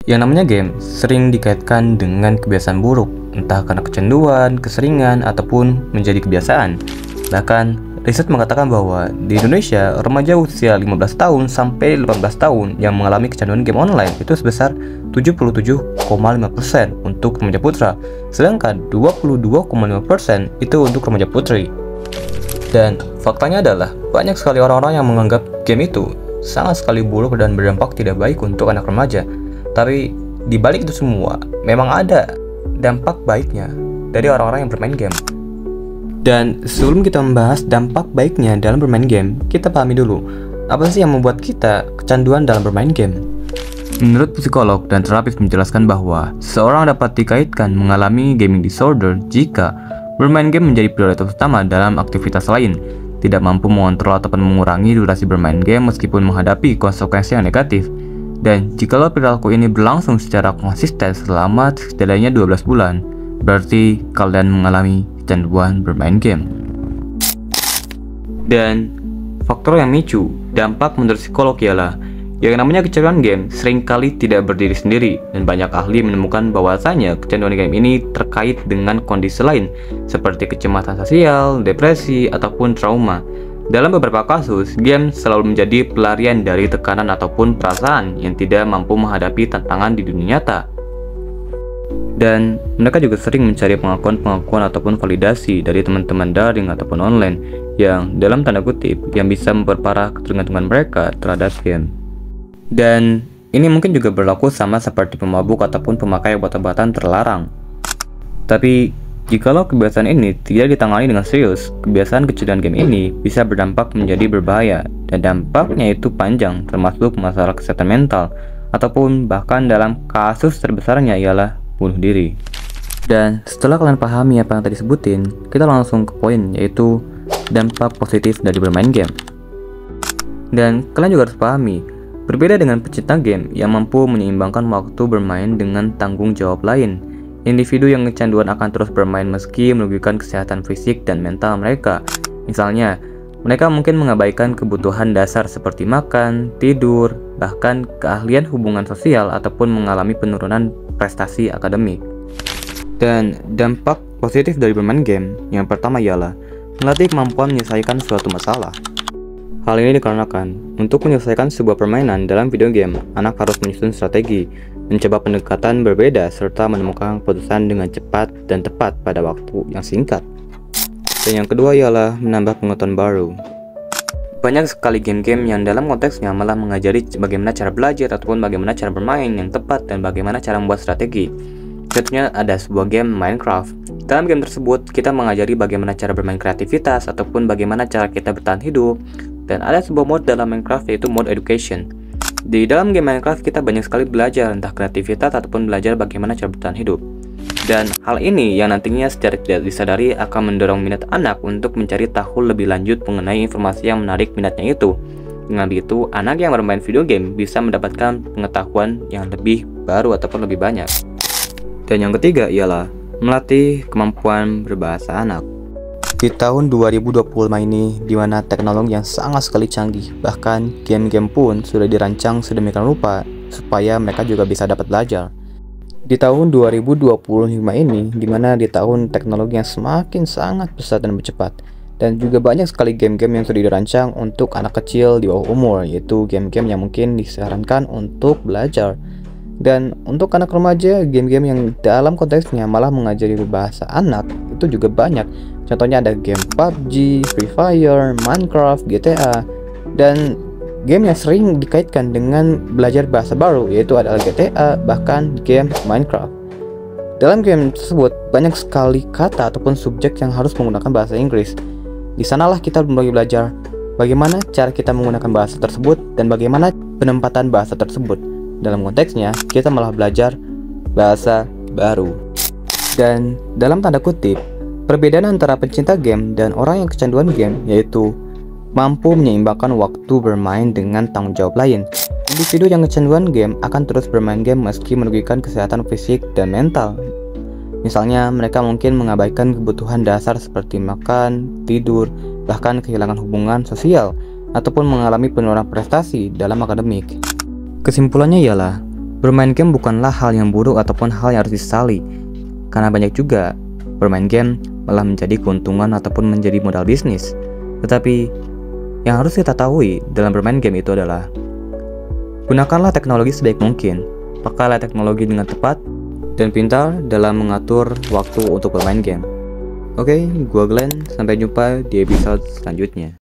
Yang namanya game sering dikaitkan dengan kebiasaan buruk, entah karena kecanduan, keseringan, ataupun menjadi kebiasaan. Bahkan, riset mengatakan bahwa di Indonesia, remaja usia 15 tahun sampai 18 tahun yang mengalami kecanduan game online itu sebesar 77,5% untuk remaja putra, sedangkan 22,5% itu untuk remaja putri. Dan faktanya adalah banyak sekali orang-orang yang menganggap game itu sangat sekali buruk dan berdampak tidak baik untuk anak remaja. Tapi di balik itu semua, memang ada dampak baiknya dari orang-orang yang bermain game. Dan sebelum kita membahas dampak baiknya dalam bermain game, kita pahami dulu, apa sih yang membuat kita kecanduan dalam bermain game? Menurut psikolog dan terapis menjelaskan bahwa seseorang dapat dikaitkan mengalami gaming disorder jika bermain game menjadi prioritas utama dalam aktivitas lain, tidak mampu mengontrol ataupun mengurangi durasi bermain game meskipun menghadapi konsekuensi yang negatif. Dan jikalau perilaku ini berlangsung secara konsisten selama setidaknya 12 bulan, berarti kalian mengalami kecanduan bermain game. Dan faktor yang memicu dampak menurut psikolog ialah yang namanya kecanduan game seringkali tidak berdiri sendiri, dan banyak ahli menemukan bahwasanya kecanduan game ini terkait dengan kondisi lain seperti kecemasan sosial, depresi, ataupun trauma. Dalam beberapa kasus, game selalu menjadi pelarian dari tekanan ataupun perasaan yang tidak mampu menghadapi tantangan di dunia nyata. Dan mereka juga sering mencari pengakuan ataupun validasi dari teman-teman daring ataupun online yang dalam tanda kutip yang bisa memperparah ketergantungan mereka terhadap game. Dan ini mungkin juga berlaku sama seperti pemabuk ataupun pemakai obat-obatan terlarang. Tapi jikalau kebiasaan ini tidak ditangani dengan serius, kebiasaan kecanduan game ini bisa berdampak menjadi berbahaya, dan dampaknya itu panjang, termasuk masalah kesehatan mental, ataupun bahkan dalam kasus terbesarnya ialah bunuh diri. Dan setelah kalian pahami apa yang tadi sebutin, kita langsung ke poin, yaitu dampak positif dari bermain game. Dan kalian juga harus pahami, berbeda dengan pecinta game yang mampu menyeimbangkan waktu bermain dengan tanggung jawab lain, individu yang kecanduan akan terus bermain meski merugikan kesehatan fisik dan mental mereka. Misalnya, mereka mungkin mengabaikan kebutuhan dasar seperti makan, tidur, bahkan keahlian hubungan sosial ataupun mengalami penurunan prestasi akademik. Dan dampak positif dari bermain game yang pertama ialah melatih kemampuan menyelesaikan suatu masalah. Hal ini dikarenakan untuk menyelesaikan sebuah permainan dalam video game, anak harus menyusun strategi, mencoba pendekatan berbeda, serta menemukan keputusan dengan cepat dan tepat pada waktu yang singkat. Dan yang kedua ialah menambah pengetahuan baru. Banyak sekali game-game yang dalam konteksnya malah mengajari bagaimana cara belajar ataupun bagaimana cara bermain yang tepat dan bagaimana cara membuat strategi. Contohnya ada sebuah game Minecraft. Dalam game tersebut, kita mengajari bagaimana cara bermain kreativitas ataupun bagaimana cara kita bertahan hidup. Dan ada sebuah mode dalam Minecraft yaitu mode education. Di dalam game Minecraft kita banyak sekali belajar entah kreativitas ataupun belajar bagaimana cara bertahan hidup. Dan hal ini yang nantinya secara tidak disadari akan mendorong minat anak untuk mencari tahu lebih lanjut mengenai informasi yang menarik minatnya itu. Dengan begitu, anak yang bermain video game bisa mendapatkan pengetahuan yang lebih baru ataupun lebih banyak. Dan yang ketiga ialah melatih kemampuan berbahasa anak. Di tahun 2025 ini, di mana teknologi yang sangat sekali canggih, bahkan game-game pun sudah dirancang sedemikian rupa supaya mereka juga bisa dapat belajar. Di tahun 2025 ini, di mana di tahun teknologi yang semakin sangat pesat dan cepat, dan juga banyak sekali game-game yang sudah dirancang untuk anak kecil di bawah umur, yaitu game-game yang mungkin disarankan untuk belajar. Dan untuk anak remaja, game-game yang dalam konteksnya malah mengajari bahasa anak itu juga banyak. Contohnya ada game PUBG, Free Fire, Minecraft, GTA, dan game yang sering dikaitkan dengan belajar bahasa baru yaitu adalah GTA, bahkan game Minecraft. Dalam game tersebut banyak sekali kata ataupun subjek yang harus menggunakan bahasa Inggris. Di sanalah kita mulai belajar bagaimana cara kita menggunakan bahasa tersebut dan bagaimana penempatan bahasa tersebut. Dalam konteksnya, kita malah belajar bahasa baru. Dan dalam tanda kutip, perbedaan antara pencinta game dan orang yang kecanduan game yaitu mampu menyeimbangkan waktu bermain dengan tanggung jawab lain. Individu yang kecanduan game akan terus bermain game meski merugikan kesehatan fisik dan mental. Misalnya, mereka mungkin mengabaikan kebutuhan dasar seperti makan, tidur, bahkan kehilangan hubungan sosial, ataupun mengalami penurunan prestasi dalam akademik. Kesimpulannya ialah, Bermain game bukanlah hal yang buruk ataupun hal yang harus disesali, karena banyak juga bermain game malah menjadi keuntungan ataupun menjadi modal bisnis. Tetapi yang harus kita tahu dalam bermain game itu adalah gunakanlah teknologi sebaik mungkin, pakailah teknologi dengan tepat dan pintar dalam mengatur waktu untuk bermain game. Oke, gua Glenn, sampai jumpa di episode selanjutnya.